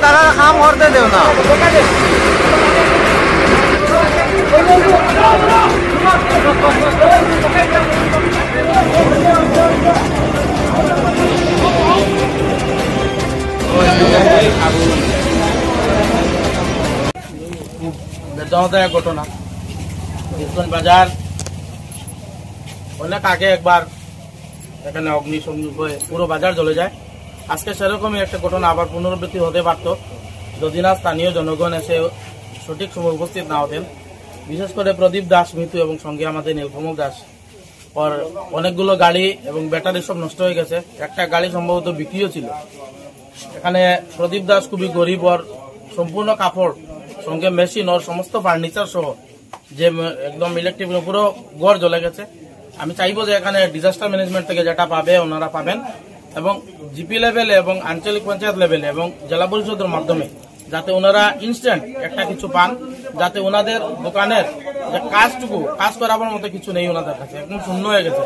তারা কাম করতে দেও না বেদনাদায়ক ঘটনা। ইস্কন বাজার অনেক আগে একবার এখানে অগ্নিসংযোগ হয়ে পুরো বাজার জ্বলে যায়। আজকে সেরকমই একটা ঘটনা আবার পুনরাবৃত্তি হতে পারত যদি না স্থানীয় জনগণ এসে সঠিক সময় উপস্থিত না হতেন। বিশেষ করে প্রদীপ দাস মৃত্যু এবং সঙ্গে আমাদের নীলকমল দাস ওর অনেকগুলো গাড়ি এবং ব্যাটারি সব নষ্ট হয়ে গেছে। একটা গাড়ি সম্ভবত বিক্রিও ছিল। এখানে প্রদীপ দাস খুবই গরিব, ওর সম্পূর্ণ কাপড় সঙ্গে মেশিন ওর সমস্ত ফার্নিচার সহ যে একদম ইলেকট্রিকের উপরও গড় জ্বলে গেছে। আমি চাইবো যে এখানে ডিজাস্টার ম্যানেজমেন্ট থেকে যেটা পাবে ওনারা পাবেন এবং জিপি লেভেলে এবং আঞ্চলিক পঞ্চায়েত লেভেলে এবং জেলা পরিষদের মাধ্যমে যাতে ওনারা ইনস্ট্যান্ট একটা কিছু পান, যাতে ওনাদের দোকানের যে কাজ করাবার মতো কিছু নেই ওনাদের কাছে, একদম শূন্য হয়ে গেছে।